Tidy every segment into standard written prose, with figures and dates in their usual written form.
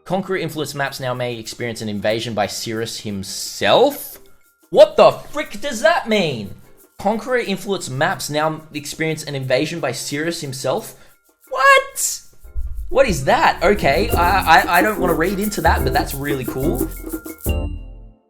Conqueror influence maps now may experience an invasion by Cirrus himself? What the frick does that mean? Conqueror influence maps now experience an invasion by Cirrus himself? What? What is that? Okay, I don't want to read into that, but that's really cool.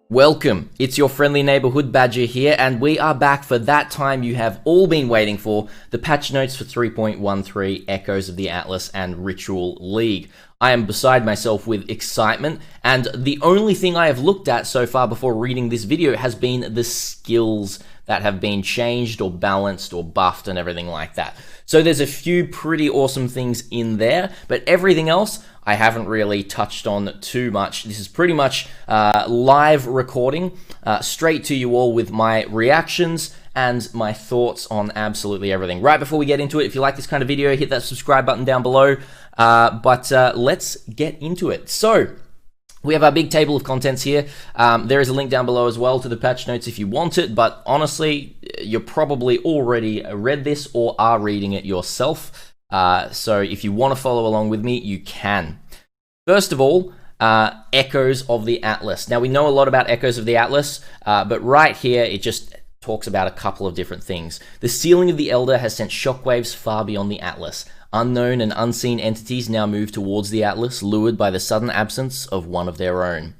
Welcome, it's your friendly neighborhood Badger here, and we are back for that time you have all been waiting for, the patch notes for 3.13 Echoes of the Atlas and Ritual League. I am beside myself with excitement, and the only thing I have looked at so far before reading this video has been the skills that have been changed or balanced or buffed and everything like that. So there's a few pretty awesome things in there, but everything else I haven't really touched on too much. This is pretty much live recording, straight to you all with my reactions and my thoughts on absolutely everything. Right before we get into it, if you like this kind of video, hit that subscribe button down below, but let's get into it. So, we have our big table of contents here. There is a link down below as well to the patch notes if you want it, but honestly, you probably already read this or are reading it yourself. So if you want to follow along with me, you can. First of all, Echoes of the Atlas. Now, we know a lot about Echoes of the Atlas, but right here, it just talks about a couple of different things. The Sealing of the Elder has sent shockwaves far beyond the Atlas. Unknown and unseen entities now move towards the Atlas, lured by the sudden absence of one of their own.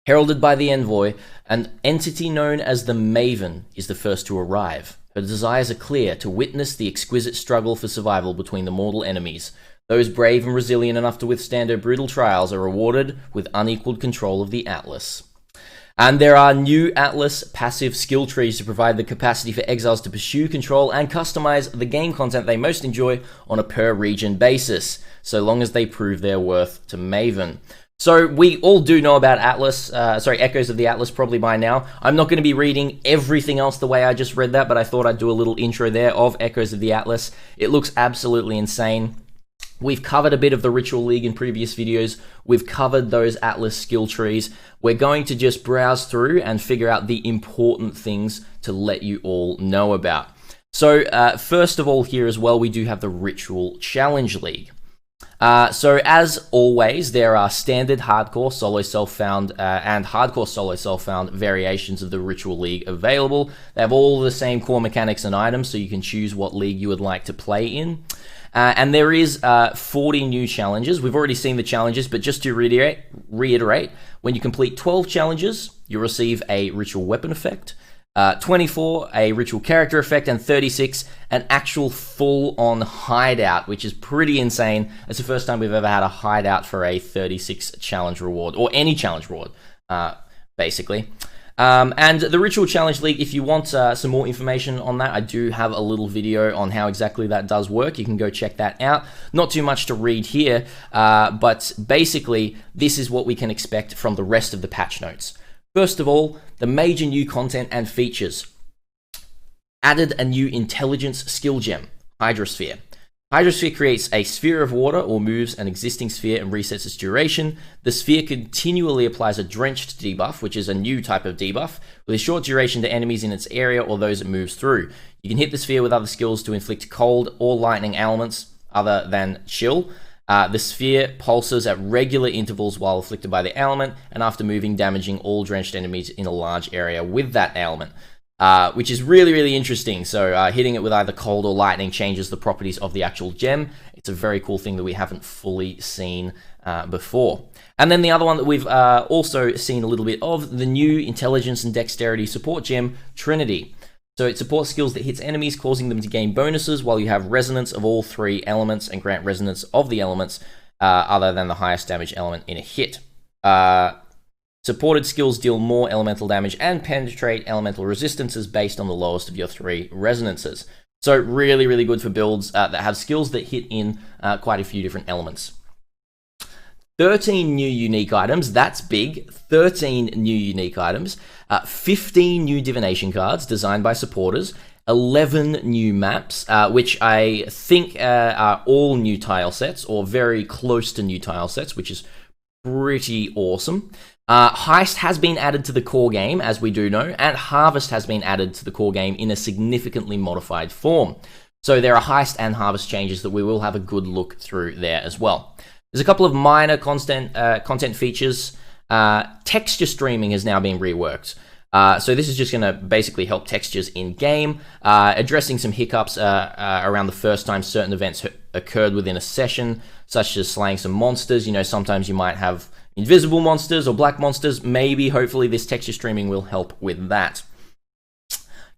Heralded by the Envoy, an entity known as the Maven is the first to arrive. Her desires are clear: to witness the exquisite struggle for survival between the mortal enemies. Those brave and resilient enough to withstand her brutal trials are rewarded with unequaled control of the Atlas. And there are new Atlas passive skill trees to provide the capacity for exiles to pursue, control, and customize the game content they most enjoy on a per-region basis, so long as they prove their worth to Maven. So we all do know about Echoes of the Atlas probably by now. I'm not going to be reading everything else the way I just read that, but I thought I'd do a little intro there of Echoes of the Atlas. It looks absolutely insane. We've covered a bit of the Ritual League in previous videos. We've covered those Atlas skill trees. We're going to just browse through and figure out the important things to let you all know about. So first of all here as well, we do have the Ritual Challenge League. So as always, there are standard hardcore solo self-found and hardcore solo self-found variations of the Ritual League available. They have all the same core mechanics and items, so you can choose what league you would like to play in. And there is 40 new challenges. We've already seen the challenges, but just to reiterate, when you complete 12 challenges, you'll receive a Ritual Weapon effect, 24 a Ritual Character effect, and 36 an actual full-on hideout, which is pretty insane. It's the first time we've ever had a hideout for a 36 challenge reward, or any challenge reward, basically. And the Ritual Challenge League, if you want some more information on that, I do have a little video on how exactly that does work. You can go check that out. Not too much to read here, but basically, this is what we can expect from the rest of the patch notes. First of all, the major new content and features. Added a new intelligence skill gem, Hydrosphere. Hydrosphere creates a sphere of water or moves an existing sphere and resets its duration. The sphere continually applies a drenched debuff, which is a new type of debuff, with a short duration to enemies in its area or those it moves through. You can hit the sphere with other skills to inflict cold or lightning elements other than chill. The sphere pulses at regular intervals while afflicted by the element, and after moving, damaging all drenched enemies in a large area with that element. Which is really, really interesting. So hitting it with either cold or lightning changes the properties of the actual gem. It's a very cool thing that we haven't fully seen before. And then the other one that we've also seen a little bit of, the new intelligence and dexterity support gem, Trinity. So it supports skills that hits enemies, causing them to gain bonuses, while you have resonance of all three elements and grant resonance of the elements other than the highest damage element in a hit. Supported skills deal more elemental damage and penetrate elemental resistances based on the lowest of your three resonances. So really, really good for builds that have skills that hit in quite a few different elements. 13 new unique items, that's big. 13 new unique items. 15 new divination cards designed by supporters. 11 new maps, which I think are all new tile sets, or very close to new tile sets, which is pretty awesome. Heist has been added to the core game, as we do know, and Harvest has been added to the core game in a significantly modified form. So there are Heist and Harvest changes that we will have a good look through there as well. There's a couple of minor content features. Texture streaming has now been reworked. So this is just going to basically help textures in game, addressing some hiccups around the first time certain events occurred within a session, such as slaying some monsters. You know, sometimes you might have invisible monsters or black monsters. Maybe, hopefully, this texture streaming will help with that.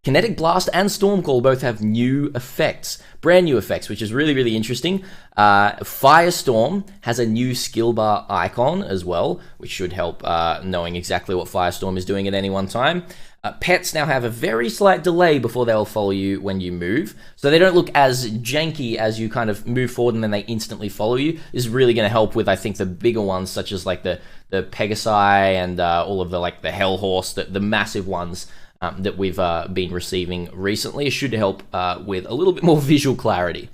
Kinetic Blast and Stormcall both have new effects, brand new effects, which is really, really interesting. Firestorm has a new skill bar icon as well, which should help knowing exactly what Firestorm is doing at any one time. Pets now have a very slight delay before they'll follow you when you move, so they don't look as janky as you kind of move forward and then they instantly follow you. This is really going to help with, I think, the bigger ones, such as like the Pegasi and all of the the Hellhorse, the massive ones. That we've been receiving recently. It should help with a little bit more visual clarity.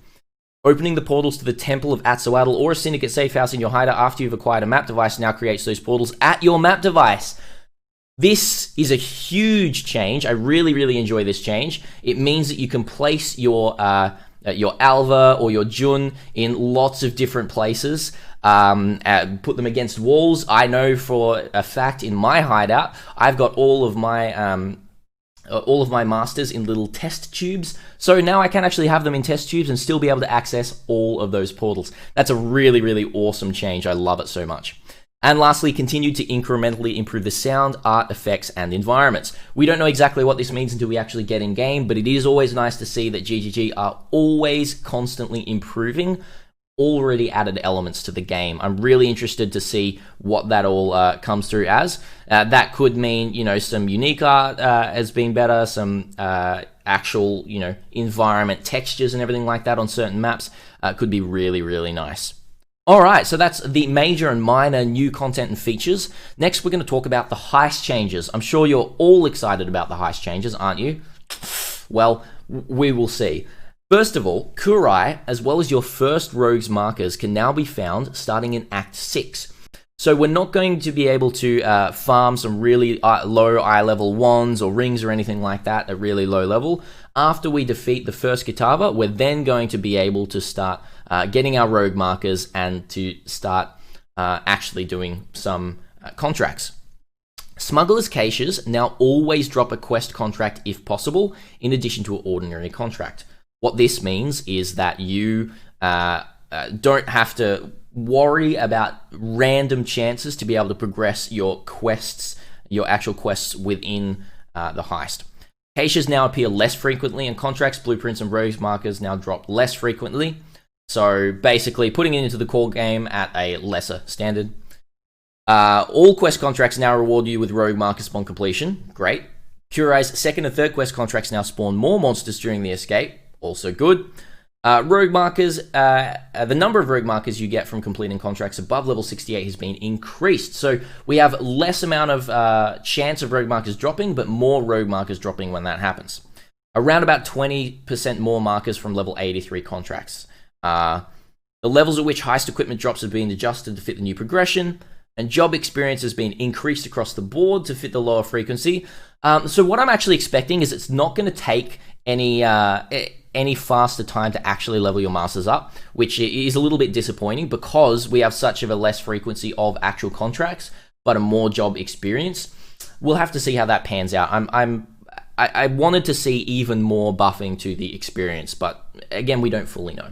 Opening the portals to the Temple of Atzoatl or a Syndicate safe house in your hideout after you've acquired a map device now creates those portals at your map device. This is a huge change. I really, really enjoy this change. It means that you can place your Alva or your Jun in lots of different places. Put them against walls. I know for a fact in my hideout, I've got all of my masters in little test tubes. So now I can actually have them in test tubes and still be able to access all of those portals. That's a really, really awesome change. I love it so much. And lastly, continue to incrementally improve the sound, art, effects, and environments. We don't know exactly what this means until we actually get in game, but it is always nice to see that GGG are always constantly improving already added elements to the game. I'm really interested to see what that all comes through as. That could mean, you know, some unique art has been better, some actual, you know, environment textures and everything like that on certain maps could be really, really nice. Alright, so that's the major and minor new content and features. Next, we're going to talk about the heist changes. I'm sure you're all excited about the heist changes, aren't you? Well, we will see. First of all, Kurai, as well as your first rogue's markers, can now be found starting in Act 6. So we're not going to be able to farm some really low eye level wands or rings or anything like that at really low level. After we defeat the first Kitava, we're then going to be able to start getting our rogue markers and to start actually doing some contracts. Smuggler's Caches now always drop a quest contract if possible, in addition to an ordinary contract. What this means is that you don't have to worry about random chances to be able to progress your quests, your actual quests within the heist. Caches now appear less frequently, and contracts, blueprints, and rogues markers now drop less frequently. So basically, putting it into the core game at a lesser standard. All quest contracts now reward you with rogue markers upon completion. Great. Kurai's second and third quest contracts now spawn more monsters during the escape. Also good. Rogue markers, the number of rogue markers you get from completing contracts above level 68 has been increased. So we have less amount of chance of rogue markers dropping, but more rogue markers dropping when that happens. Around about 20% more markers from level 83 contracts. The levels at which heist equipment drops have been adjusted to fit the new progression, and job experience has been increased across the board to fit the lower frequency. So what I'm actually expecting is it's not going to take any faster time to actually level your masters up, which is a little bit disappointing because we have such of a less frequency of actual contracts, but a more job experience. We'll have to see how that pans out. I wanted to see even more buffing to the experience, but again, we don't fully know.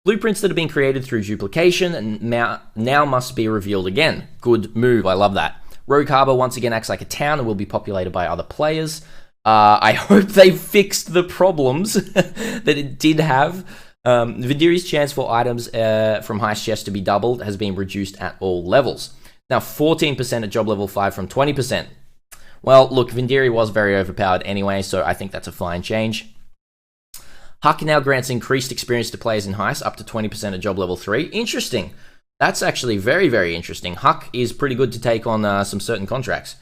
Blueprints that have been created through duplication and now must be revealed again. Good move, I love that. Rogue Harbor once again acts like a town and will be populated by other players. I hope they fixed the problems that it did have. Vindiri's chance for items from heist chests to be doubled has been reduced at all levels. Now 14% at job level 5 from 20%. Well, look, Vindiri was very overpowered anyway, so I think that's a fine change. Huck now grants increased experience to players in heist up to 20% at job level 3. Interesting. That's actually very, very interesting. Huck is pretty good to take on some certain contracts.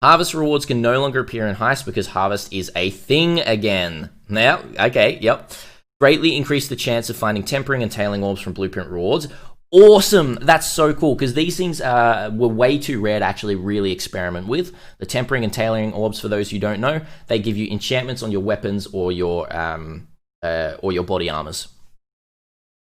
Harvest rewards can no longer appear in heist because harvest is a thing again. Now, okay, yep. Greatly increase the chance of finding tempering and tailing orbs from blueprint rewards. Awesome! That's so cool, because these things were way too rare to actually really experiment with. The tempering and tailing orbs, for those who don't know, they give you enchantments on your weapons or your body armors.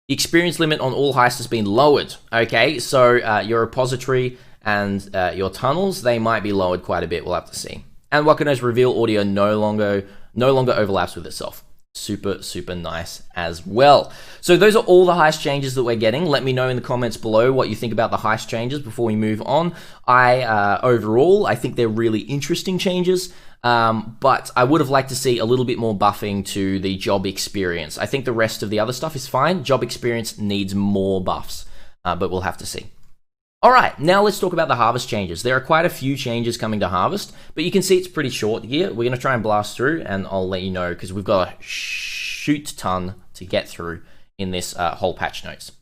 The experience limit on all heists has been lowered. Okay, so your repository and your tunnels, they might be lowered quite a bit. We'll have to see. And Wakano's reveal audio no longer overlaps with itself. Super, super nice as well. So those are all the heist changes that we're getting. Let me know in the comments below what you think about the heist changes before we move on. Overall, I think they're really interesting changes, but I would have liked to see a little bit more buffing to the job experience. I think the rest of the other stuff is fine. Job experience needs more buffs, but we'll have to see. All right, now let's talk about the harvest changes. There are quite a few changes coming to harvest, but you can see it's pretty short here. We're going to try and blast through, and I'll let you know because we've got a shoot ton to get through in this whole patch notes.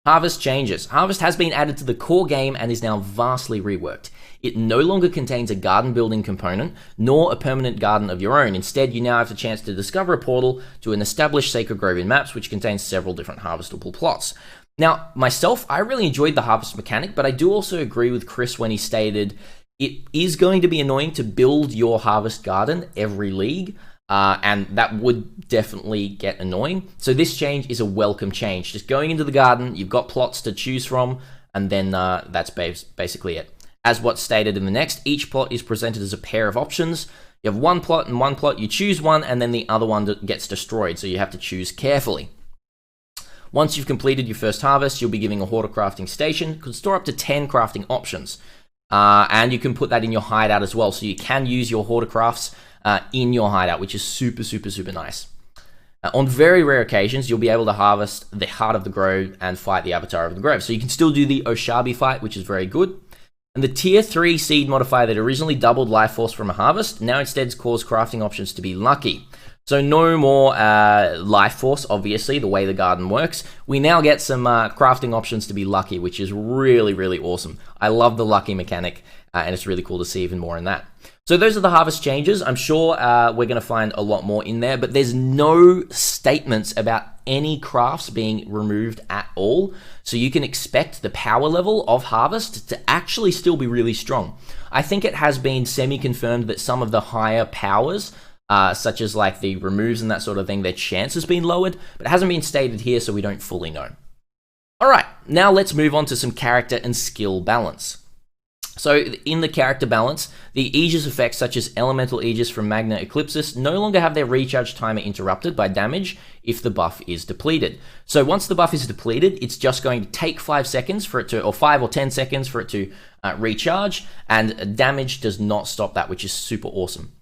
Harvest changes. Harvest has been added to the core game and is now vastly reworked. It no longer contains a garden building component, nor a permanent garden of your own. Instead, you now have the chance to discover a portal to an established Sacred Grove in maps, which contains several different harvestable plots. Now, myself, I really enjoyed the harvest mechanic, but I do also agree with Chris when he stated it is going to be annoying to build your harvest garden every league, and that would definitely get annoying. So this change is a welcome change. Just going into the garden, you've got plots to choose from, and then that's basically it. As what's stated in the next, each plot is presented as a pair of options. You have one plot and one plot, you choose one, and then the other one gets destroyed, so you have to choose carefully. Once you've completed your first harvest, you'll be given a hoarder crafting station. You can store up to 10 crafting options. And you can put that in your hideout as well. So you can use your hoarder crafts in your hideout, which is super, super, super nice. On very rare occasions, you'll be able to harvest the Heart of the Grove and fight the Avatar of the Grove. So you can still do the Oshabi fight, which is very good. And the tier 3 seed modifier that originally doubled life force from a harvest, now instead caused crafting options to be lucky. So no more life force, obviously, the way the garden works. We now get some crafting options to be lucky, which is really, really awesome. I love the lucky mechanic, and it's really cool to see even more in that. So those are the harvest changes. I'm sure we're going to find a lot more in there, but there's no statements about any crafts being removed at all. So you can expect the power level of harvest to actually still be really strong. I think it has been semi-confirmed that some of the higher powers, such as like the removes and that sort of thing, their chance has been lowered, but it hasn't been stated here, so we don't fully know. All right, now let's move on to some character and skill balance. So in the character balance, the Aegis effects such as Elemental Aegis from Magna Eclipsis no longer have their recharge timer interrupted by damage if the buff is depleted. So once the buff is depleted, it's just going to take 5 seconds for it to, or 5 or 10 seconds for it to recharge, and damage does not stop that, which is super awesome.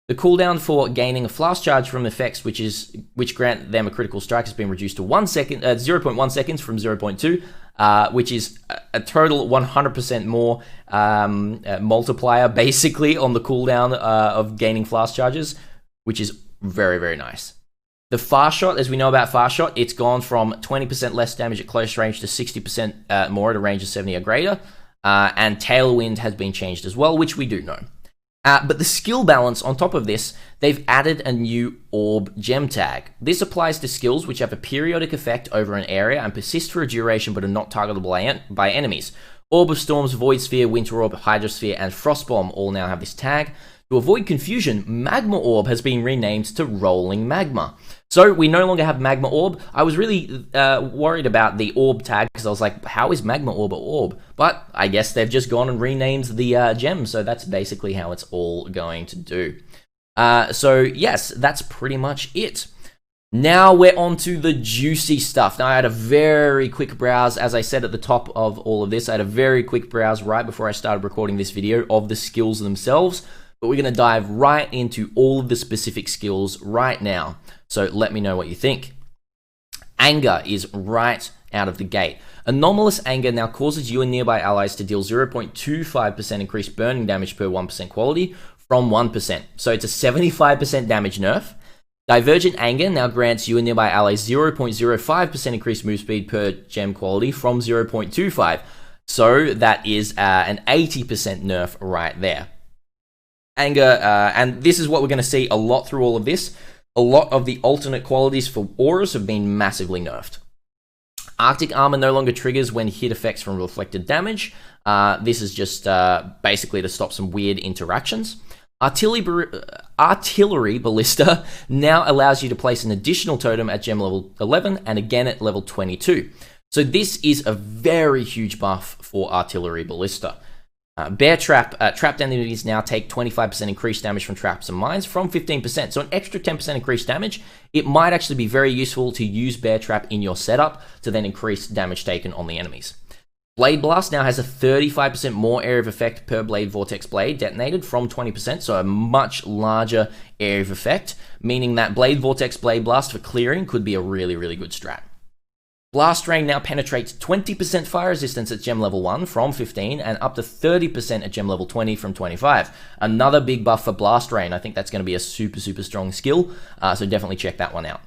The cooldown for gaining a flash charge from effects which grant them a critical strike has been reduced to 0.1 seconds from 0.2, which is a total 100% more multiplier basically on the cooldown of gaining flash charges, which is very, very nice. The fast shot, as we know about fast shot, it's gone from 20% less damage at close range to 60% more at a range of 70 or greater, and Tailwind has been changed as well, which we do know. But the skill balance on top of this, they've added a new orb gem tag. This applies to skills which have a periodic effect over an area and persist for a duration but are not targetable by enemies. Orb of Storms, Void Sphere, Winter Orb, Hydrosphere, and Frostbomb all now have this tag. To avoid confusion, Magma Orb has been renamed to Rolling Magma. So we no longer have Magma Orb. I was really worried about the Orb tag because I was like, how is Magma Orb an orb? But I guess they've just gone and renamed the gem, so that's basically how it's all going to do. So yes, that's pretty much it. Now we're on to the juicy stuff. Now I had a very quick browse, as I said at the top of all of this, I had a very quick browse right before I started recording this video of the skills themselves. But we're going to dive right into all of the specific skills right now. So let me know what you think. Anger is right out of the gate. Anomalous Anger now causes you and nearby allies to deal 0.25% increased burning damage per 1% quality from 1%. So it's a 75% damage nerf. Divergent Anger now grants you and nearby allies 0.05% increased move speed per gem quality from 0.25. So that is an 80% nerf right there. Anger, and this is what we're going to see a lot through all of this. A lot of the alternate qualities for auras have been massively nerfed. Arctic Armor no longer triggers when hit effects from reflected damage. This is just basically to stop some weird interactions. Artillery Ballista now allows you to place an additional totem at gem level 11 and again at level 22. So this is a very huge buff for Artillery Ballista. Bear Trap, trapped enemies now take 25% increased damage from traps and mines from 15%. So an extra 10% increased damage. It might actually be very useful to use Bear Trap in your setup to then increase damage taken on the enemies. Blade Blast now has a 35% more area of effect per Blade Vortex Blade detonated from 20%, so a much larger area of effect, meaning that Blade Vortex Blade Blast for clearing could be a really, really good strat. Blast Rain now penetrates 20% fire resistance at gem level 1 from 15 and up to 30% at gem level 20 from 25. Another big buff for Blast Rain. I think that's going to be a super, super strong skill, so definitely check that one out.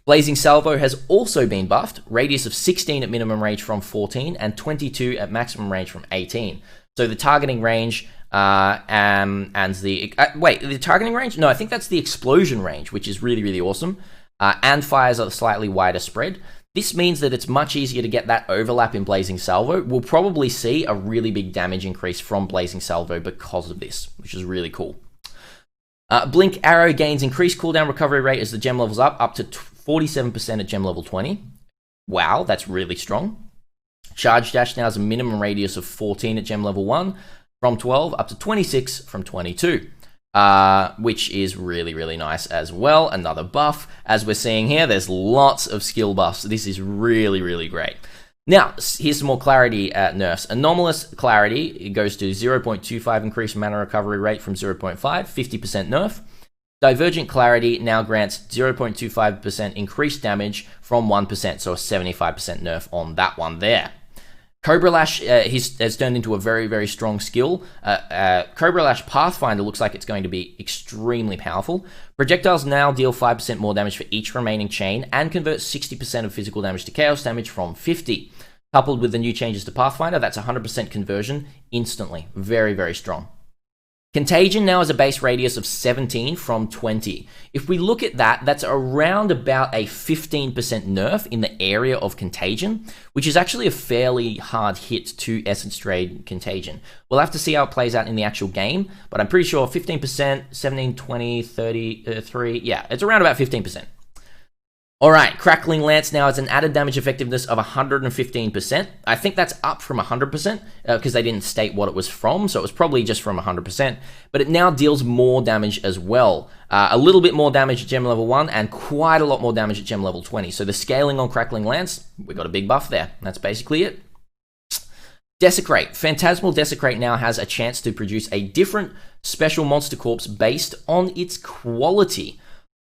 Blazing Salvo has also been buffed, radius of 16 at minimum range from 14 and 22 at maximum range from 18. So the targeting range and the... the targeting range? No, I think that's the explosion range, which is really, really awesome. And fires a slightly wider spread. This means that it's much easier to get that overlap in Blazing Salvo. We'll probably see a really big damage increase from Blazing Salvo because of this, which is really cool. Blink Arrow gains increased cooldown recovery rate as the gem levels up to 47% at gem level 20. Wow, that's really strong. Charge Dash now has a minimum radius of 14 at gem level 1 from 12 up to 26 from 22. Which is really, really nice as well. Another buff. As we're seeing here, there's lots of skill buffs. This is really, really great. Now, here's some more clarity nerfs. Anomalous Clarity, it goes to 0.25 increased mana recovery rate from 0.5, 50% nerf. Divergent Clarity now grants 0.25% increased damage from 1%, so a 75% nerf on that one there. Cobra Lash has turned into a very, very strong skill. Cobra Lash Pathfinder looks like it's going to be extremely powerful. Projectiles now deal 5% more damage for each remaining chain and convert 60% of physical damage to chaos damage from 50. Coupled with the new changes to Pathfinder, that's 100% conversion instantly. Very, very strong. Contagion now has a base radius of 17 from 20. If we look at that, that's around about a 15% nerf in the area of Contagion, which is actually a fairly hard hit to Essence Trade Contagion. We'll have to see how it plays out in the actual game, but I'm pretty sure 15%, 17, 20, 33, yeah, it's around about 15%. Alright, Crackling Lance now has an added damage effectiveness of 115%. I think that's up from 100% because they didn't state what it was from, so it was probably just from 100%. But it now deals more damage as well. A little bit more damage at gem level 1 and quite a lot more damage at gem level 20. So the scaling on Crackling Lance, we got a big buff there. That's basically it. Desecrate. Phantasmal Desecrate now has a chance to produce a different special monster corpse based on its quality.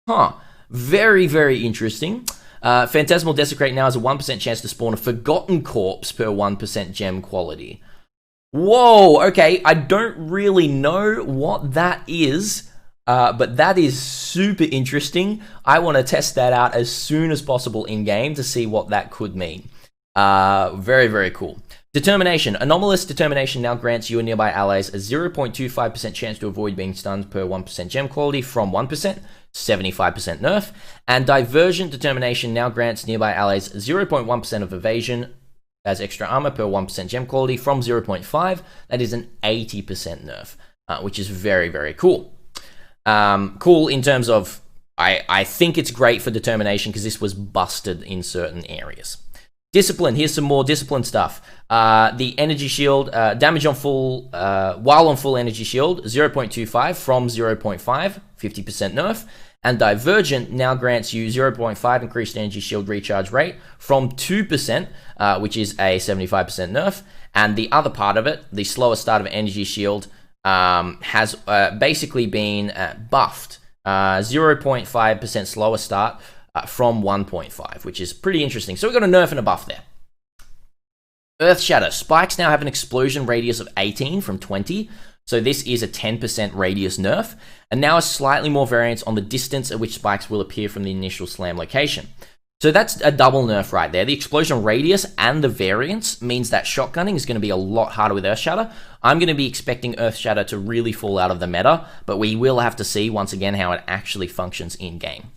Huh. Very, very interesting. Phantasmal Desecrate now has a 1% chance to spawn a Forgotten Corpse per 1% gem quality. Whoa, okay, I don't really know what that is, but that is super interesting. I want to test that out as soon as possible in-game to see what that could mean. Very, very cool. Determination. Anomalous Determination now grants you and nearby allies a 0.25% chance to avoid being stunned per 1% gem quality from 1%, 75% nerf. And Divergent Determination now grants nearby allies 0.1% of evasion as extra armor per 1% gem quality from 0.5. That is an 80% nerf, which is very, very cool. Cool in terms of, I think it's great for Determination because this was busted in certain areas. Discipline, here's some more discipline stuff. The energy shield, damage on full, while on full energy shield, 0.25 from 0.5, 50% nerf. And Divergent now grants you 0.5 increased energy shield recharge rate from 2%, which is a 75% nerf. And the other part of it, the slower start of energy shield, has basically been buffed. 0.5% slower start, from 1.5, which is pretty interesting. So we've got a nerf and a buff there. Earth Shatter. Spikes now have an explosion radius of 18 from 20. So this is a 10% radius nerf. And now a slightly more variance on the distance at which spikes will appear from the initial slam location. So that's a double nerf right there. The explosion radius and the variance means that shotgunning is going to be a lot harder with Earth Shatter. I'm going to be expecting Earth Shatter to really fall out of the meta, but we will have to see once again how it actually functions in-game.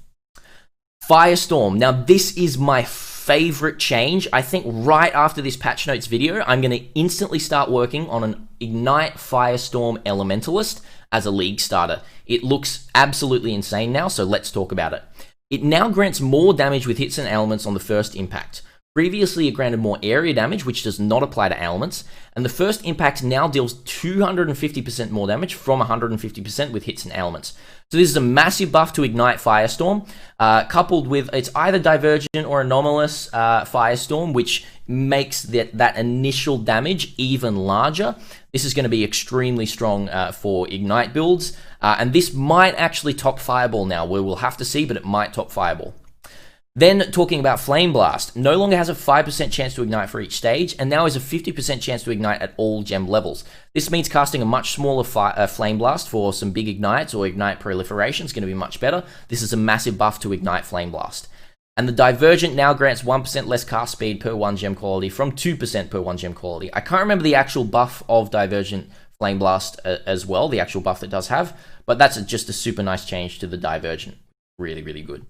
Firestorm. Now, this is my favorite change. I think right after this patch notes video, I'm going to instantly start working on an Ignite Firestorm Elementalist as a league starter. It looks absolutely insane now, so let's talk about it. It now grants more damage with hits and elements on the first impact. Previously, it granted more area damage, which does not apply to elements, and the first impact now deals 250% more damage from 150% with hits and elements. So this is a massive buff to Ignite Firestorm, coupled with, it's either Divergent or Anomalous Firestorm, which makes that initial damage even larger. This is going to be extremely strong for Ignite builds, and this might actually top Fireball now. We will have to see, but it might top Fireball. Then, talking about Flame Blast, no longer has a 5% chance to ignite for each stage, and now has a 50% chance to ignite at all gem levels. This means casting a much smaller Flame Blast for some big ignites or ignite proliferation is going to be much better. This is a massive buff to Ignite Flame Blast. And the Divergent now grants 1% less cast speed per 1 gem quality from 2% per 1 gem quality. I can't remember the actual buff of Divergent Flame Blast as well, the actual buff it does have, but that's just a super nice change to the Divergent. Really, really good.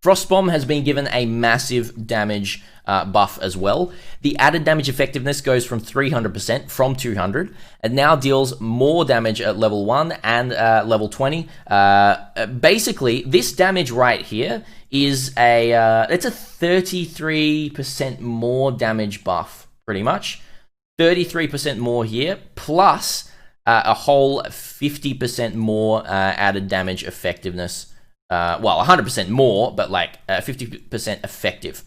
Frostbomb has been given a massive damage buff as well. The added damage effectiveness goes from 300% from 200. It now deals more damage at level 1 and level 20. Basically, this damage right here is it's a 33% more damage buff, pretty much. 33% more here, plus a whole 50% more added damage effectiveness. Well, 100% more, but like 50% effective.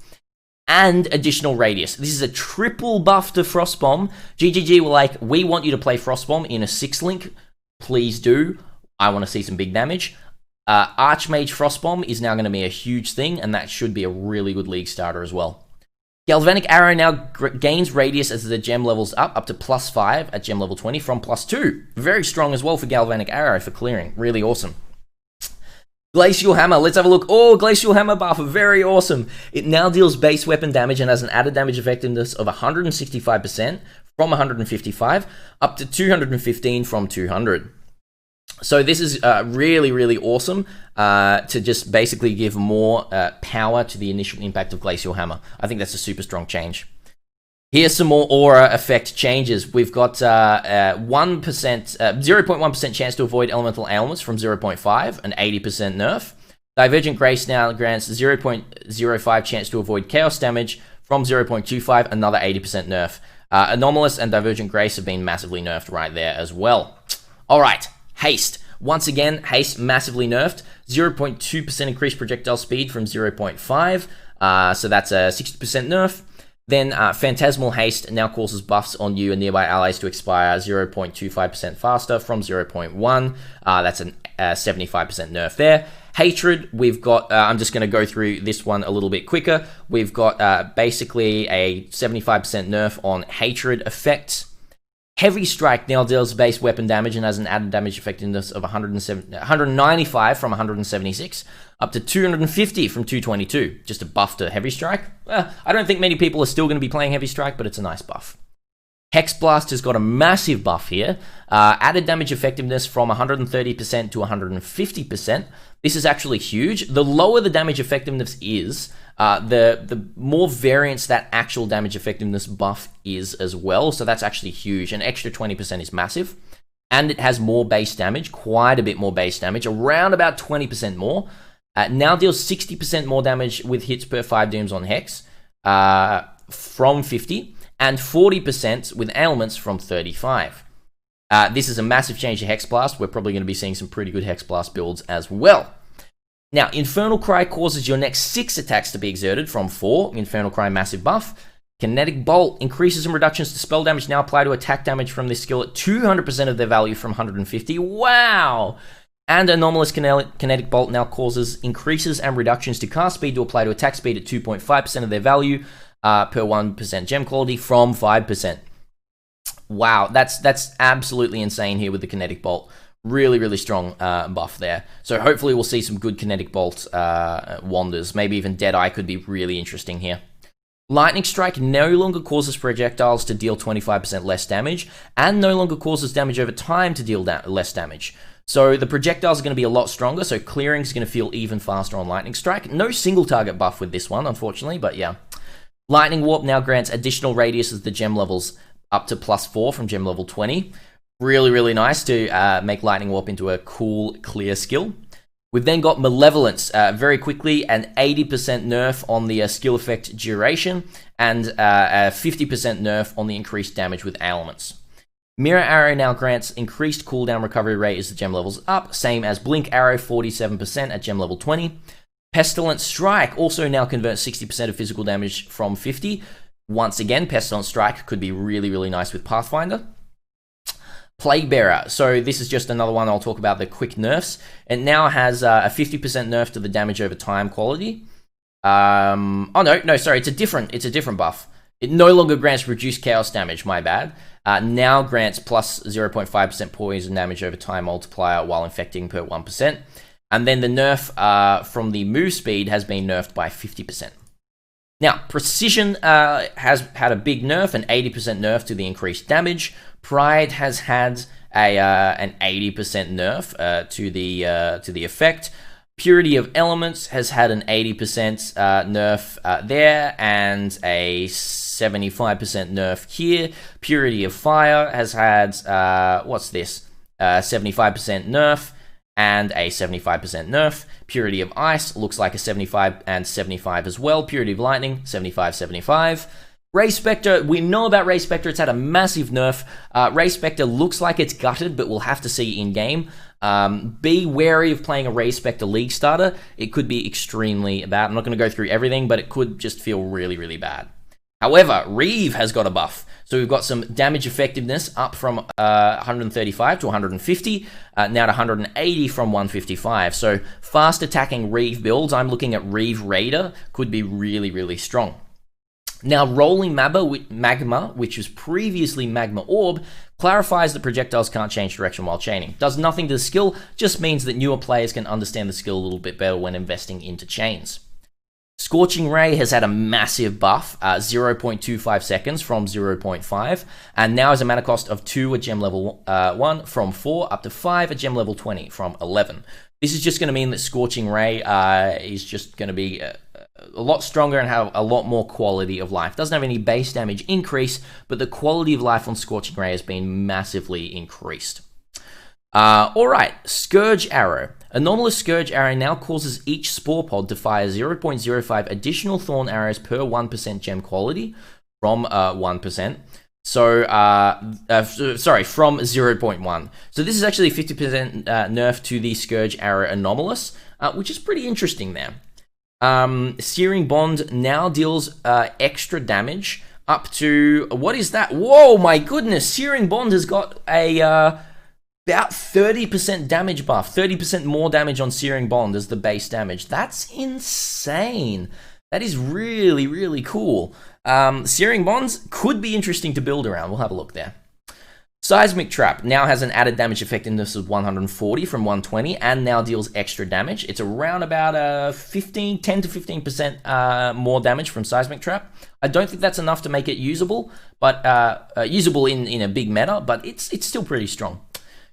And additional radius. This is a triple buff to Frostbomb. GGG were like, we want you to play Frostbomb in a 6-link. Please do. I want to see some big damage. Archmage Frostbomb is now going to be a huge thing, and that should be a really good league starter as well. Galvanic Arrow now gains radius as the gem levels up to +5 at gem level 20 from +2. Very strong as well for Galvanic Arrow for clearing. Really awesome. Glacial Hammer, let's have a look. Oh, Glacial Hammer buff, very awesome. It now deals base weapon damage and has an added damage effectiveness of 165% from 155 up to 215 from 200. So this is really, really awesome to just basically give more power to the initial impact of Glacial Hammer. I think that's a super strong change. Here's some more aura effect changes. We've got 0.1% chance to avoid elemental ailments from 0.5, an 80% nerf. Divergent Grace now grants 0.05 chance to avoid chaos damage from 0.25, another 80% nerf. Anomalous and Divergent Grace have been massively nerfed right there as well. Alright, Haste. Once again, Haste massively nerfed. 0.2% increased projectile speed from 0.5, so that's a 60% nerf. Then Phantasmal Haste now causes buffs on you and nearby allies to expire 0.25% faster from 0.1. That's a 75% nerf there. Hatred, we've got, I'm just going to go through this one a little bit quicker. We've got basically a 75% nerf on Hatred effects. Heavy Strike now deals base weapon damage and has an added damage effectiveness of 195 from 176, up to 250 from 222. Just a buff to Heavy Strike. I don't think many people are still going to be playing Heavy Strike, but it's a nice buff. Hex Blast has got a massive buff here. Added damage effectiveness from 130% to 150%. This is actually huge. The lower the damage effectiveness is, the more variance that actual damage effectiveness buff is as well. So that's actually huge. An extra 20% is massive. And it has more base damage, quite a bit more base damage, around about 20% more. Now deals 60% more damage with hits per 5 dooms on Hex from 50. And 40% with ailments from 35. This is a massive change to Hex Blast. We're probably going to be seeing some pretty good Hex Blast builds as well. Now, Infernal Cry causes your next 6 attacks to be exerted from 4. Infernal Cry, massive buff. Kinetic Bolt, increases and reductions to spell damage now apply to attack damage from this skill at 200% of their value from 150. Wow! And Anomalous Kinetic Bolt now causes increases and reductions to cast speed to apply to attack speed at 2.5% of their value per 1% gem quality from 5%. Wow, that's absolutely insane here with the Kinetic Bolt. Really, really strong buff there. So hopefully we'll see some good Kinetic Bolt wanders. Maybe even Deadeye could be really interesting here. Lightning Strike no longer causes projectiles to deal 25% less damage, and no longer causes damage over time to deal less damage. So the projectiles are going to be a lot stronger, so clearing is going to feel even faster on Lightning Strike. No single target buff with this one, unfortunately, but yeah. Lightning Warp now grants additional radius as the gem levels up to +4 from gem level 20. Really, really nice to make Lightning Warp into a cool, clear skill. We've then got Malevolence, very quickly, an 80% nerf on the skill effect duration, and a 50% nerf on the increased damage with ailments. Mirror Arrow now grants increased cooldown recovery rate as the gem levels up, same as Blink Arrow, 47% at gem level 20. Pestilent Strike also now converts 60% of physical damage from 50. Once again, Pestilent Strike could be really, really nice with Pathfinder. Plague Bearer. So this is just another one I'll talk about, the quick nerfs. It now has a 50% nerf to the damage over time quality. Sorry, it's a different buff. It no longer grants reduced chaos damage, my bad. Now grants plus 0.5% poison damage over time multiplier while infecting per 1%. And then the nerf from the move speed has been nerfed by 50%. Now, Precision has had a big nerf, an 80% nerf to the increased damage. Pride has had an 80% nerf to the effect. Purity of Elements has had an 80% nerf there, and a 75% nerf here. Purity of Fire has had, 75% nerf, and a 75% nerf. Purity of Ice looks like a 75 and 75 as well. Purity of Lightning, 75, 75. Ray Spectre, we know about Ray Spectre, it's had a massive nerf. Ray Spectre looks like it's gutted, but we'll have to see in-game. Be wary of playing a Ray Spectre League starter. It could be extremely bad. I'm not going to go through everything, but it could just feel really, really bad. However, Reeve has got a buff. So we've got some damage effectiveness up from 135 to 150, now to 180 from 155. So fast attacking Reeve builds, I'm looking at Reeve Raider, could be really, really strong. Now, Rolling Magma, which was previously Magma Orb, clarifies that projectiles can't change direction while chaining. Does nothing to the skill, just means that newer players can understand the skill a little bit better when investing into chains. Scorching Ray has had a massive buff, 0.25 seconds from 0.5, and now has a mana cost of 2 at gem level 1 from 4, up to 5 at gem level 20 from 11. This is just going to mean that Scorching Ray is just going to be a lot stronger and have a lot more quality of life. Doesn't have any base damage increase, but the quality of life on Scorching Ray has been massively increased. Alright, Scourge Arrow. Anomalous Scourge Arrow now causes each Spore Pod to fire 0.05 additional Thorn Arrows per 1% gem quality from 1%. So, from 0.1. So this is actually a 50% nerf to the Scourge Arrow Anomalous, which is pretty interesting there. Searing Bond now deals extra damage up to, what is that? Whoa, my goodness, Searing Bond has got a about 30% damage buff, 30% more damage on Searing Bond as the base damage. That's insane. That is really, really cool. Searing Bonds could be interesting to build around. We'll have a look there. Seismic Trap now has an added damage effectiveness of 140 from 120 and now deals extra damage. It's around about 10 to 15% more damage from Seismic Trap. I don't think that's enough to make it usable, but usable in a big meta, but it's still pretty strong.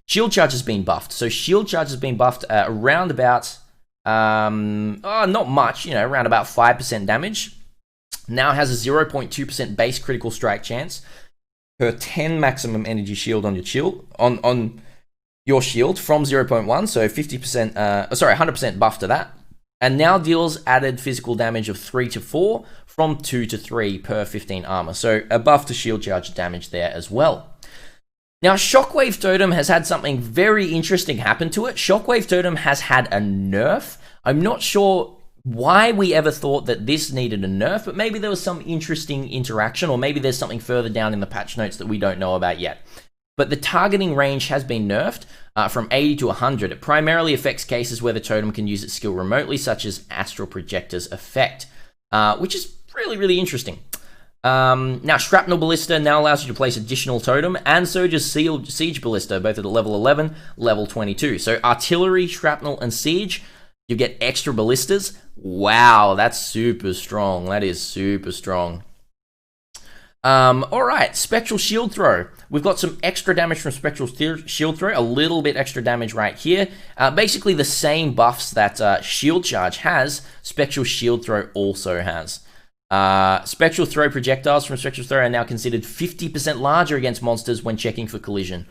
Shield Charge has been buffed. So Shield Charge has been buffed around about, not much, around about 5% damage. Now has a 0.2% base critical strike chance per 10 maximum energy shield on your shield, on your shield from 0.1, so 50%, 100% buff to that. And now deals added physical damage of 3 to 4 from 2 to 3 per 15 armor. So a buff to Shield Charge damage there as well. Now, Shockwave Totem has had something very interesting happen to it. Shockwave Totem has had a nerf. I'm not sure why we ever thought that this needed a nerf, but maybe there was some interesting interaction, or maybe there's something further down in the patch notes that we don't know about yet. But the targeting range has been nerfed from 80 to 100. It primarily affects cases where the totem can use its skill remotely, such as Astral Projector's effect, which is really, really interesting. Now, Shrapnel Ballista now allows you to place additional totem, and so does Siege Ballista, both at level 11, level 22. So Artillery, Shrapnel, and Siege, you get extra ballistas. Wow, that's super strong. That is super strong. Alright, Spectral Shield Throw. We've got some extra damage from Spectral Shield Throw, a little bit extra damage right here. Basically the same buffs that Shield Charge has, Spectral Shield Throw also has. Spectral Throw projectiles from Spectral Throw are now considered 50% larger against monsters when checking for collision.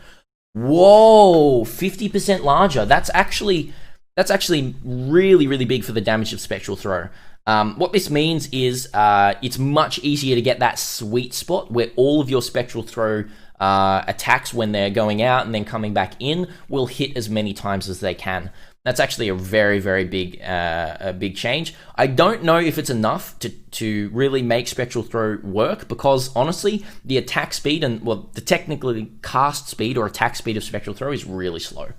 Whoa, 50% larger. That's actually really, really big for the damage of Spectral Throw. What this means is it's much easier to get that sweet spot where all of your Spectral Throw attacks when they're going out and then coming back in will hit as many times as they can. That's actually a very, very big big change. I don't know if it's enough to really make Spectral Throw work because, honestly, the attack speed and, well, the technically cast speed or attack speed of Spectral Throw is really slow.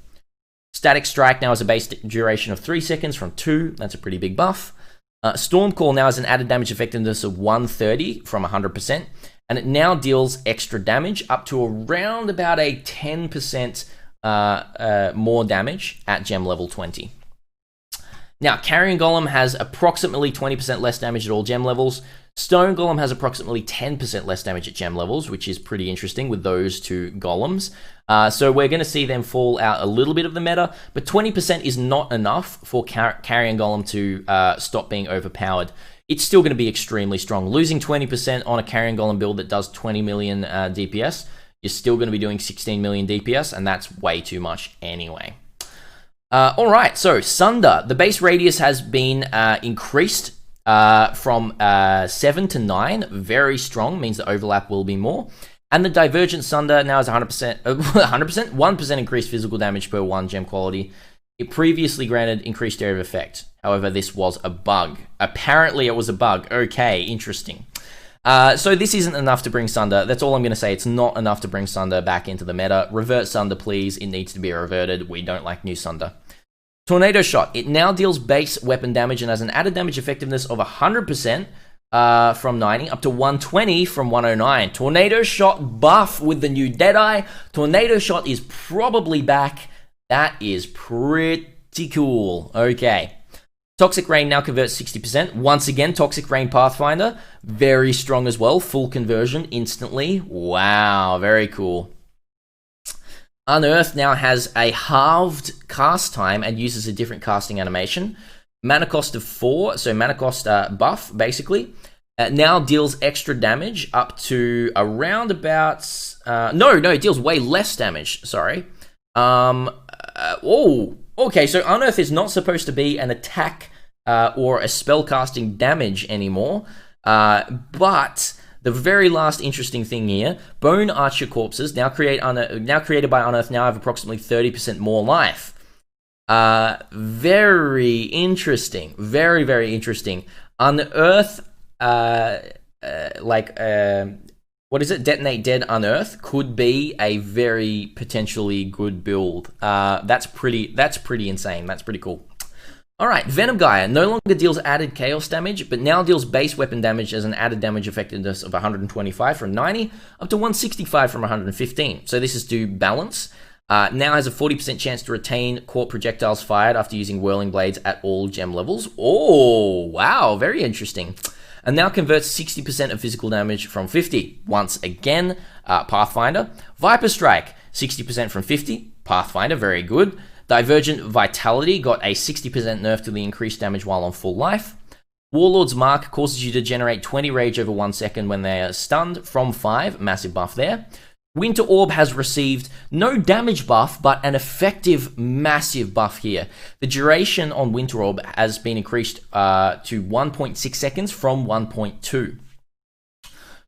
Static Strike now has a base duration of 3 seconds from 2. That's a pretty big buff. Storm Call now has an added damage effectiveness of 130 from 100%, and it now deals extra damage up to around about a 10% more damage at gem level 20. Now, Carrion Golem has approximately 20% less damage at all gem levels. Stone Golem has approximately 10% less damage at gem levels, which is pretty interesting with those two golems. So we're going to see them fall out a little bit of the meta, but 20% is not enough for Carrion Golem to stop being overpowered. It's still going to be extremely strong. Losing 20% on a Carrion Golem build that does 20 million DPS, you're still going to be doing 16 million DPS, and that's way too much anyway. Alright, so Sunder. The base radius has been increased from 7 to 9. Very strong, means the overlap will be more. And the Divergent Sunder now has 100%, 1% increased physical damage per 1 gem quality. It previously granted increased area of effect. However, this was a bug. Apparently it was a bug. Okay, interesting. So this isn't enough to bring Sunder. That's all I'm going to say. It's not enough to bring Sunder back into the meta. Revert Sunder, please. It needs to be reverted. We don't like new Sunder. Tornado Shot. It now deals base weapon damage and has an added damage effectiveness of 100% from 90 up to 120 from 109. Tornado Shot buff with the new Deadeye. Tornado Shot is probably back. That is pretty cool. Okay. Toxic Rain now converts 60%. Once again, Toxic Rain Pathfinder. Very strong as well. Full conversion instantly. Wow, very cool. Unearth now has a halved cast time and uses a different casting animation. Mana cost of 4, so mana cost buff, basically. Now deals extra damage up to around about... No, it deals way less damage, sorry. Okay, so Unearth is not supposed to be an attack or a spellcasting damage anymore, but the very last interesting thing here, Bone Archer Corpses, now created by Unearth, now have approximately 30% more life. Very interesting. Very, very interesting. Unearth, what is it? Detonate Dead Unearth could be a very potentially good build. That's pretty insane. That's pretty cool. Alright, Venom Gaia no longer deals added chaos damage, but now deals base weapon damage as an added damage effectiveness of 125 from 90 up to 165 from 115. So this is to balance. Now has a 40% chance to retain caught projectiles fired after using Whirling Blades at all gem levels. Oh, wow, very interesting. And now converts 60% of physical damage from 50. Once again, Pathfinder. Viper Strike, 60% from 50. Pathfinder, very good. Divergent Vitality got a 60% nerf to the increased damage while on full life. Warlord's Mark causes you to generate 20 rage over 1 second when they are stunned from 5. Massive buff there. Winter Orb has received no damage buff, but an effective massive buff here. The duration on Winter Orb has been increased to 1.6 seconds from 1.2.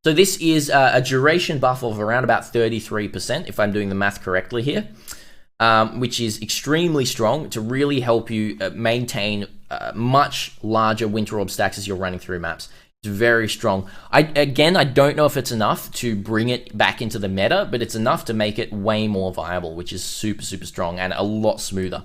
So this is a duration buff of around about 33%, if I'm doing the math correctly here, which is extremely strong to really help you maintain much larger Winter Orb stacks as you're running through maps. It's very strong. I don't know if it's enough to bring it back into the meta, but it's enough to make it way more viable, which is super, super strong and a lot smoother.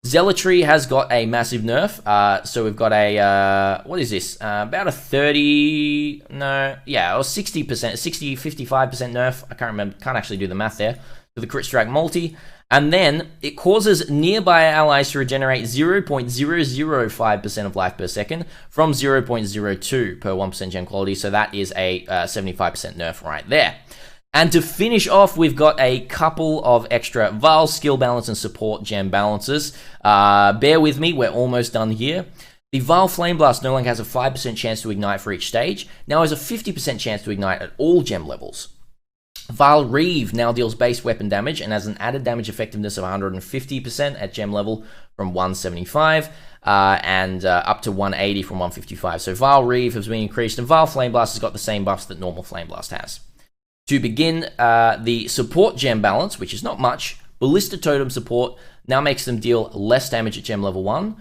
Zealotry has got a massive nerf. So we've got a, what is this? About a 30, no, yeah, or 60%, 60, 55% nerf. I can't remember, can't actually do the math there. To the crit strike multi. And then it causes nearby allies to regenerate 0.005% of life per second from 0.02 per 1% gem quality. So that is a 75% nerf right there. And to finish off, we've got a couple of extra Vaal skill balance and support gem balances. Bear with me, we're almost done here. The Vaal Flame Blast no longer has a 5% chance to ignite for each stage, now has a 50% chance to ignite at all gem levels. Vaal Reeve now deals base weapon damage and has an added damage effectiveness of 150% at gem level from 175 and up to 180 from 155. So Vaal Reeve has been increased, and Vaal Flame Blast has got the same buffs that normal Flame Blast has. To begin, the support gem balance, which is not much, Ballista Totem support now makes them deal less damage at gem level 1,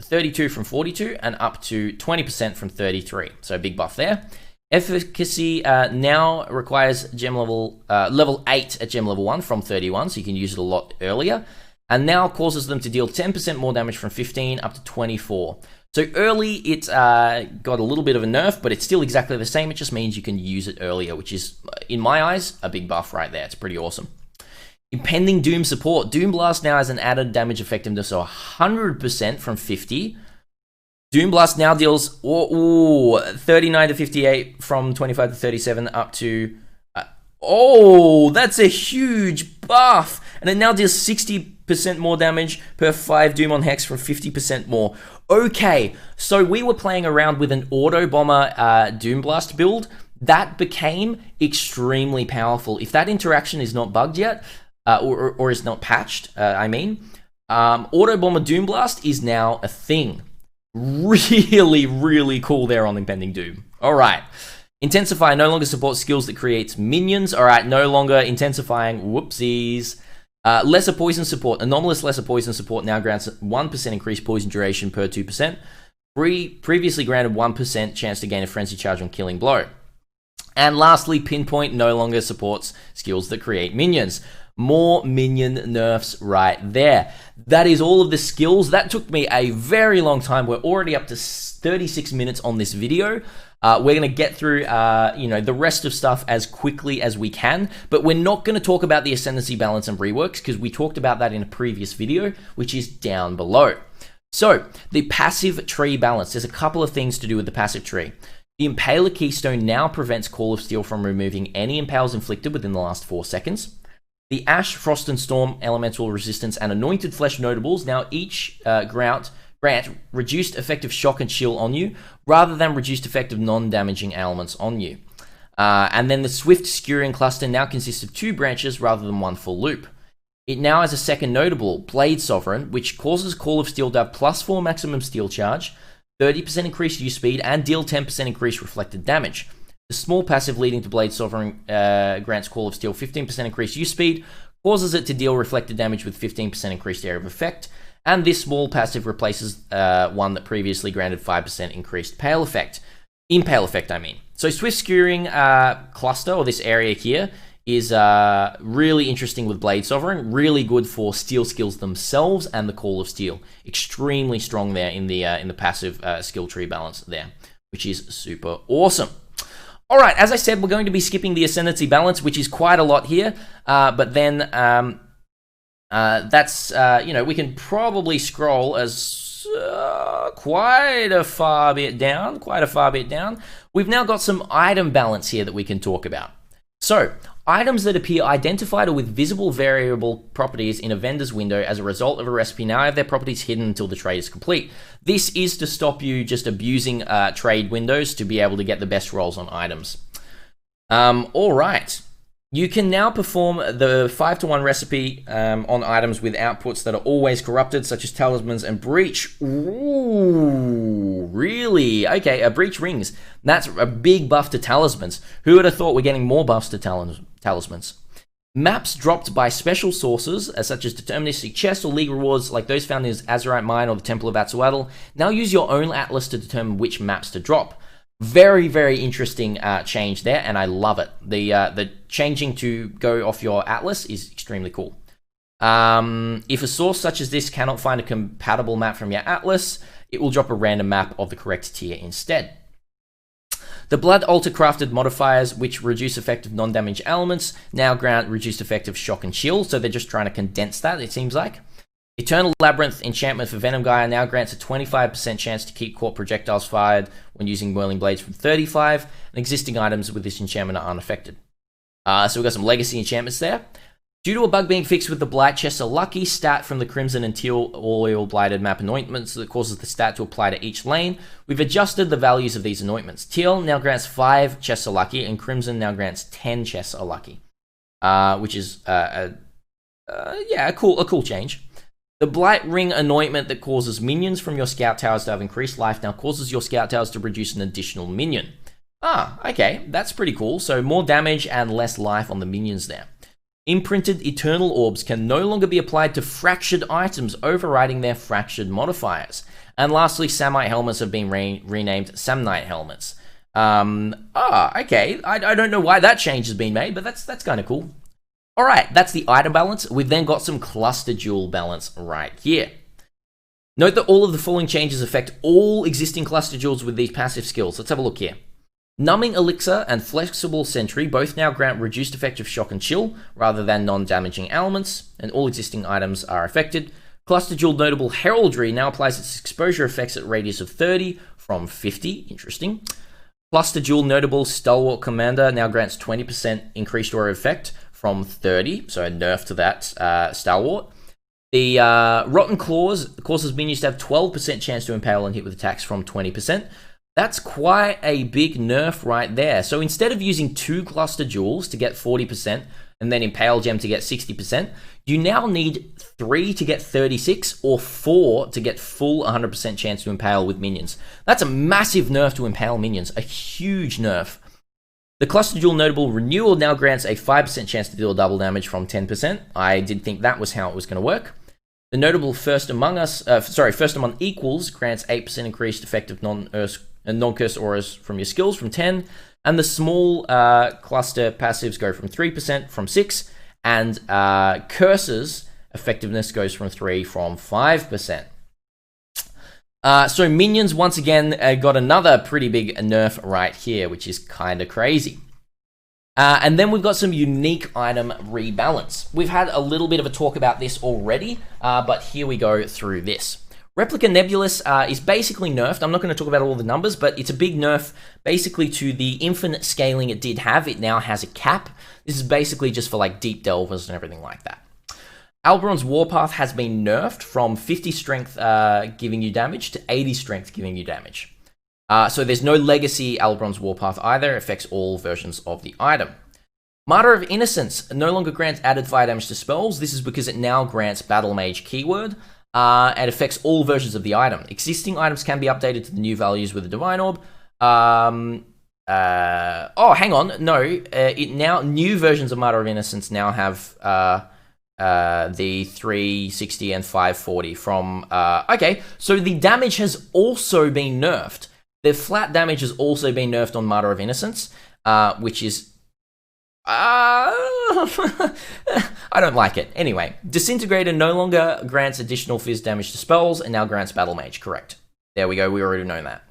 32 from 42, and up to 20% from 33. So big buff there. Efficacy now requires gem level 8 at gem level 1 from 31, so you can use it a lot earlier, and now causes them to deal 10% more damage from 15 up to 24. So early, it's got a little bit of a nerf, but it's still exactly the same. It just means you can use it earlier, which is, in my eyes, a big buff right there. It's pretty awesome. Impending Doom support. Doom Blast now has an added damage effectiveness of 100% from 50. Doom Blast now deals 39 to 58 from 25 to 37 up to... that's a huge buff! And it now deals 60% more damage per 5 Doom on Hex from 50% more. Okay, so we were playing around with an Auto Bomber Doom Blast build. That became extremely powerful. If that interaction is not bugged yet, or is not patched, Auto Bomber Doom Blast is now a thing. Really, really cool there on Impending Doom. Alright. Intensify no longer supports skills that creates minions. Alright, no longer intensifying. Whoopsies. Lesser poison support. Anomalous lesser poison support now grants 1% increased poison duration per 2%. Previously granted 1% chance to gain a frenzy charge on killing blow. And lastly, Pinpoint no longer supports skills that create minions. More minion nerfs right there. That is all of the skills. That took me a very long time. We're already up to 36 minutes on this video. We're going to get through, the rest of stuff as quickly as we can, but we're not going to talk about the Ascendancy balance and reworks because we talked about that in a previous video, which is down below. So, the passive tree balance. There's a couple of things to do with the passive tree. The Impaler Keystone now prevents Call of Steel from removing any impales inflicted within the last 4 seconds. The Ash, Frost and Storm Elemental Resistance and Anointed Flesh notables now each grant reduced effective shock and chill on you, rather than reduced effective non-damaging elements on you. And then the Swift Skewering Cluster now consists of 2 branches rather than 1 full loop. It now has a second notable, Blade Sovereign, which causes Call of Steel to have +4 maximum steel charge, 30% increased use speed, and deal 10% increased reflected damage. The small passive leading to Blade Sovereign grants Call of Steel 15% increased use speed, causes it to deal reflected damage with 15% increased area of effect, and this small passive replaces one that previously granted 5% increased impale effect. So Swift Skewering Cluster, or this area here, is really interesting with Blade Sovereign, really good for steel skills themselves and the Call of Steel. Extremely strong there in the passive skill tree balance there, which is super awesome. Alright, as I said, we're going to be skipping the Ascendancy balance, which is quite a lot here, but then we can probably scroll as quite a far bit down. We've now got some item balance here that we can talk about. So, items that appear identified or with visible variable properties in a vendor's window as a result of a recipe now have their properties hidden until the trade is complete. This is to stop you just abusing trade windows to be able to get the best rolls on items. Alright. You can now perform the 5-to-1 recipe on items with outputs that are always corrupted, such as talismans and breach. Ooh, really? Okay, breach rings. That's a big buff to talismans. Who would have thought we're getting more buffs to talismans? Maps dropped by special sources, such as deterministic chests or league rewards like those found in Azurite Mine or the Temple of Atsuatl. Now use your own atlas to determine which maps to drop. Very, very interesting change there, and I love it. The changing to go off your atlas is extremely cool. If a source such as this cannot find a compatible map from your atlas, it will drop a random map of the correct tier instead. The Blood Altar crafted modifiers, which reduce effective non-damage elements, now grant reduced effective shock and chill, so they're just trying to condense that, it seems like. Eternal Labyrinth enchantment for Venom Gaia now grants a 25% chance to keep caught projectiles fired when using Whirling Blades from 35, and existing items with this enchantment are unaffected. So we've got some legacy enchantments there. Due to a bug being fixed with the Blight Chests are lucky stat from the Crimson and Teal Oil Blighted map anointments that causes the stat to apply to each lane, we've adjusted the values of these anointments. Teal now grants 5 Chests are lucky, and Crimson now grants 10 Chests are lucky, which is a cool change. The Blight Ring anointment that causes minions from your Scout Towers to have increased life now causes your Scout Towers to produce an additional minion. Okay, that's pretty cool. So more damage and less life on the minions there. Imprinted Eternal Orbs can no longer be applied to fractured items, overriding their fractured modifiers. And lastly, Samite helmets have been renamed Samnite helmets. Okay, I don't know why that change has been made, but that's kind of cool. Alright, that's the item balance. We've then got some cluster jewel balance right here. Note that all of the following changes affect all existing cluster jewels with these passive skills. Let's have a look here. Numbing Elixir and Flexible Sentry both now grant reduced effective shock and chill rather than non-damaging elements, and all existing items are affected. Cluster Jewel Notable Heraldry now applies its exposure effects at a radius of 30 from 50. Interesting. Cluster Jewel Notable Stalwart Commander now grants 20% increased aura effect from 30, so a nerf to that Stalwart. The Rotten Claws causes minions to have 12% chance to impale and hit with attacks from 20%. That's quite a big nerf right there. So instead of using 2 Cluster Jewels to get 40% and then Impale Gem to get 60%, you now need 3 to get 36 or 4 to get full 100% chance to impale with minions. That's a massive nerf to impale minions, a huge nerf. The Cluster Jewel Notable Renewal now grants a 5% chance to deal double damage from 10%. I did think that was how it was going to work. The Notable First Among Equals grants 8% increased effective non-cursed auras from your skills from 10, and the small cluster passives go from 3% from 6, and curses effectiveness goes from 3 from 5%. So minions once again got another pretty big nerf right here, which is kind of crazy. And then we've got some unique item rebalance. We've had a little bit of a talk about this already, but here we go through this. Replica Nebulous is basically nerfed. I'm not going to talk about all the numbers, but it's a big nerf basically to the infinite scaling it did have. It now has a cap. This is basically just for like deep delvers and everything like that. Alberon's Warpath has been nerfed from 50 strength giving you damage to 80 strength giving you damage. So there's no legacy Alberon's Warpath either. It affects all versions of the item. Martyr of Innocence no longer grants added fire damage to spells. This is because it now grants Battle Mage keyword. And affects all versions of the item. Existing items can be updated to the new values with the Divine Orb. Oh, hang on. No, new versions of Martyr of Innocence now have the 360 and 540 from... okay, so the damage has also been nerfed. The flat damage has also been nerfed on Martyr of Innocence, which is... I don't like it. Anyway, Disintegrator no longer grants additional fizz damage to spells and now grants Battle Mage. Correct. There we go. We already know that.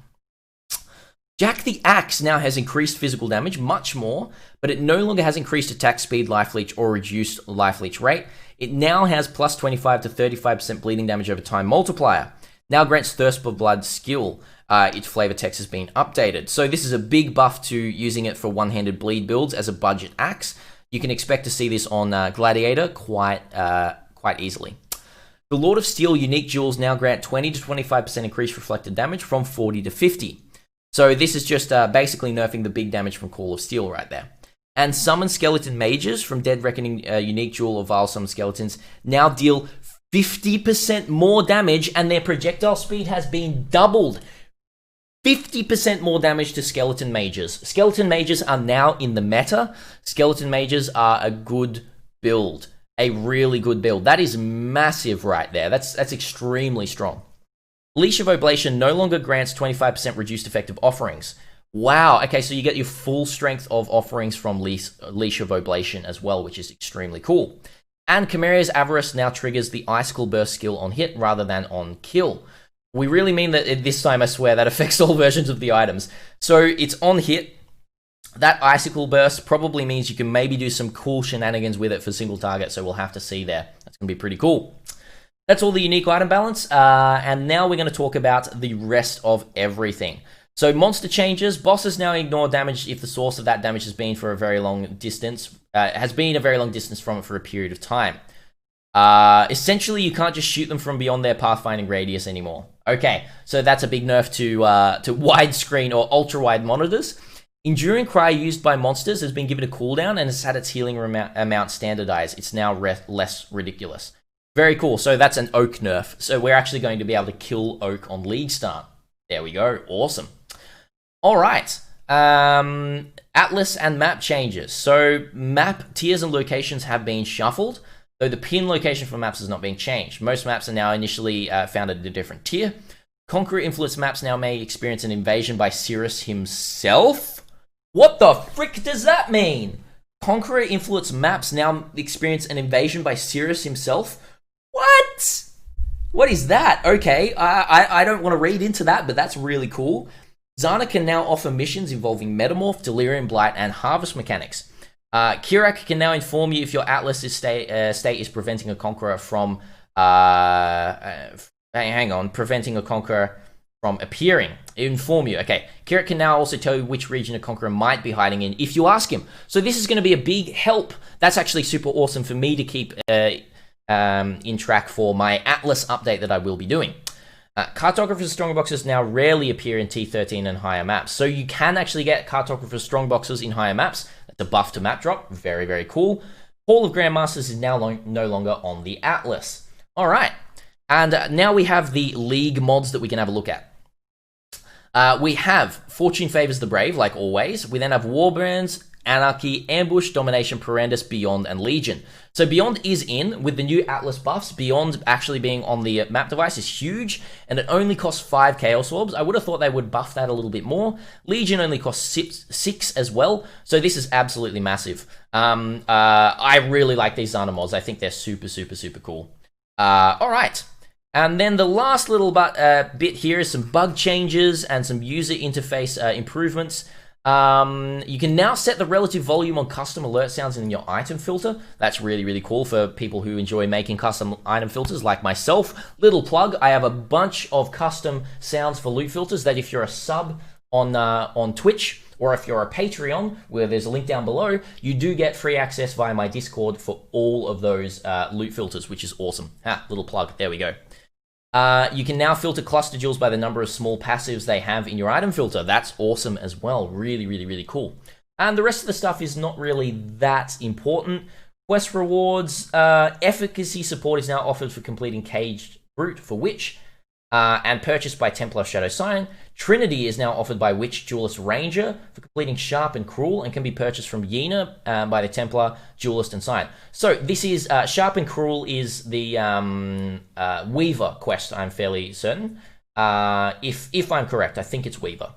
Jack the Axe now has increased physical damage, much more, but it no longer has increased attack speed, life leech, or reduced life leech rate. It now has plus 25 to 35% bleeding damage over time multiplier. Now grants Thirst for Blood skill. Its flavor text has been updated. So this is a big buff to using it for one-handed bleed builds as a budget axe. You can expect to see this on Gladiator quite easily. The Lord of Steel unique jewels now grant 20 to 25% increased reflected damage from 40 to 50. So this is just basically nerfing the big damage from Call of Steel right there. And Summon Skeleton Mages from Dead Reckoning unique jewel of Vile Summon Skeletons now deal 50% more damage, and their projectile speed has been doubled. 50% more damage to Skeleton Mages. Skeleton Mages are now in the meta. Skeleton Mages are a good build. A really good build. That is massive right there. That's extremely strong. Leash of Oblation no longer grants 25% reduced effective offerings. Wow. Okay, so you get your full strength of offerings from Leash of Oblation as well, which is extremely cool. And Chimera's Avarice now triggers the Icicle Burst skill on hit rather than on kill. We really mean that this time, I swear, that affects all versions of the items. So it's on hit. That Icicle Burst probably means you can maybe do some cool shenanigans with it for single target, so we'll have to see there. That's going to be pretty cool. That's all the unique item balance, and now we're going to talk about the rest of everything. So monster changes. Bosses now ignore damage if the source of that damage has been for a very long distance, from it for a period of time. Essentially, you can't just shoot them from beyond their pathfinding radius anymore. Okay, so that's a big nerf to widescreen or ultra-wide monitors. Enduring Cry used by monsters has been given a cooldown and has had its healing amount standardized. It's now less ridiculous. Very cool. So that's an Oak nerf. So we're actually going to be able to kill Oak on League start. There we go. Awesome. All right. Atlas and map changes. So map tiers and locations have been shuffled, though the pin location for maps is not being changed. Most maps are now initially found at a different tier. Conqueror influence maps now may experience an invasion by Cirrus himself. What the frick does that mean? Conqueror influence maps now experience an invasion by Cirrus himself? What? What is that? Okay, I don't want to read into that, but that's really cool. Zana can now offer missions involving Metamorph, Delirium, Blight, and Harvest mechanics. Kirak can now inform you if your Atlas state is preventing a Conqueror from... preventing a Conqueror from appearing. Inform you. Okay, Kirak can now also tell you which region a Conqueror might be hiding in if you ask him. So this is going to be a big help. That's actually super awesome for me to keep in track for my Atlas update that I will be doing. Cartographer's Strongboxes now rarely appear in T13 and higher maps. So you can actually get Cartographer's Strongboxes in higher maps. That's a buff to map drop. Very, very cool. Hall of Grandmasters is now no longer on the Atlas. All right. And now we have the League mods that we can have a look at. We have Fortune Favors the Brave, like always. We then have Warbrands, Anarchy, Ambush, Domination, Perandus, Beyond, and Legion. So Beyond is in with the new Atlas buffs. Beyond actually being on the map device is huge, and it only costs 5 Chaos Orbs. I would have thought they would buff that a little bit more. Legion only costs 6 as well, so this is absolutely massive. I really like these Zana mods. I think they're super, super, super cool. All right. And then the last little bit here is some bug changes and some user interface improvements. You can now set the relative volume on custom alert sounds in your item filter. That's really, really cool for people who enjoy making custom item filters like myself. Little plug, I have a bunch of custom sounds for loot filters that if you're a sub on Twitch, or if you're a Patreon, where there's a link down below, you do get free access via my Discord for all of those loot filters, which is awesome. Little plug, there we go. You can now filter cluster jewels by the number of small passives they have in your item filter. That's awesome as well. Really, really, really cool. And the rest of the stuff is not really that important. Quest rewards, efficacy support is now offered for completing Caged Brute for Witch, and purchased by Templar Shadow Sign. Trinity is now offered by Witch Duelist Ranger for completing Sharp and Cruel, and can be purchased from Yena by the Templar Duelist and Sign. So this is Sharp and Cruel is the Weaver quest, I'm fairly certain. If I'm correct, I think it's Weaver.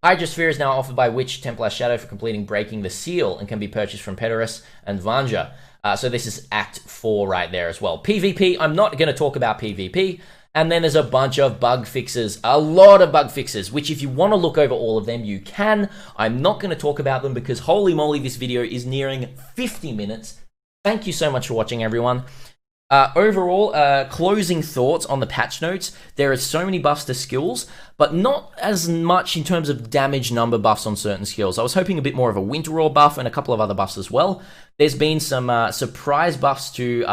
Hydrosphere is now offered by Witch Templar Shadow for completing Breaking the Seal, and can be purchased from Pederus and Vanja. So this is Act 4 right there as well. PvP, I'm not going to talk about PvP. And then there's a bunch of bug fixes, a lot of bug fixes, which if you want to look over all of them, you can. I'm not going to talk about them because holy moly, this video is nearing 50 minutes. Thank you so much for watching, everyone. Overall, closing thoughts on the patch notes. There are so many buffs to skills, but not as much in terms of damage number buffs on certain skills. I was hoping a bit more of a Winter Roar buff and a couple of other buffs as well. There's been some surprise buffs to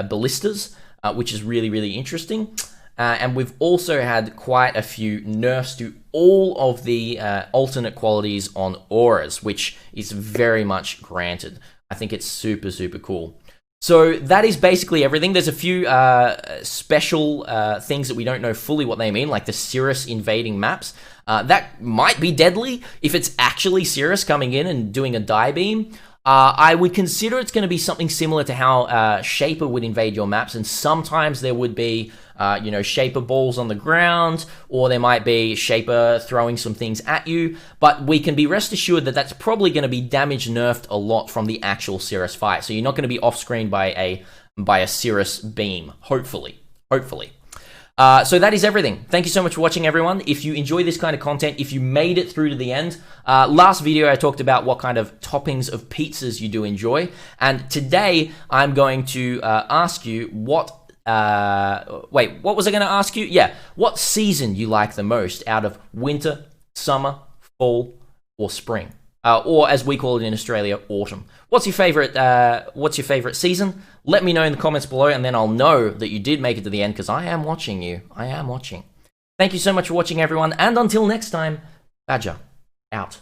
ballistas, which is really, really interesting. And we've also had quite a few nerfs to all of the alternate qualities on auras, which is very much granted. I think it's super, super cool. So that is basically everything. There's a few special things that we don't know fully what they mean, like the Cirrus invading maps. That might be deadly if it's actually Cirrus coming in and doing a die beam. I would consider it's going to be something similar to how Shaper would invade your maps, and sometimes there would be you know, Shaper balls on the ground, or there might be Shaper throwing some things at you, but we can be rest assured that that's probably going to be damage nerfed a lot from the actual Cirrus fight. So you're not going to be off-screen by a Cirrus beam, hopefully. So that is everything. Thank you so much for watching, everyone. If you enjoy this kind of content, if you made it through to the end, last video I talked about what kind of toppings of pizzas you do enjoy, and today I'm going to ask you what what was I going to ask you? Yeah, what season you like the most out of winter, summer, fall, or spring? Or as we call it in Australia, autumn. What's your favorite season? Let me know in the comments below, and then I'll know that you did make it to the end, because I am watching you. I am watching. Thank you so much for watching, everyone, and until next time, Badger, out.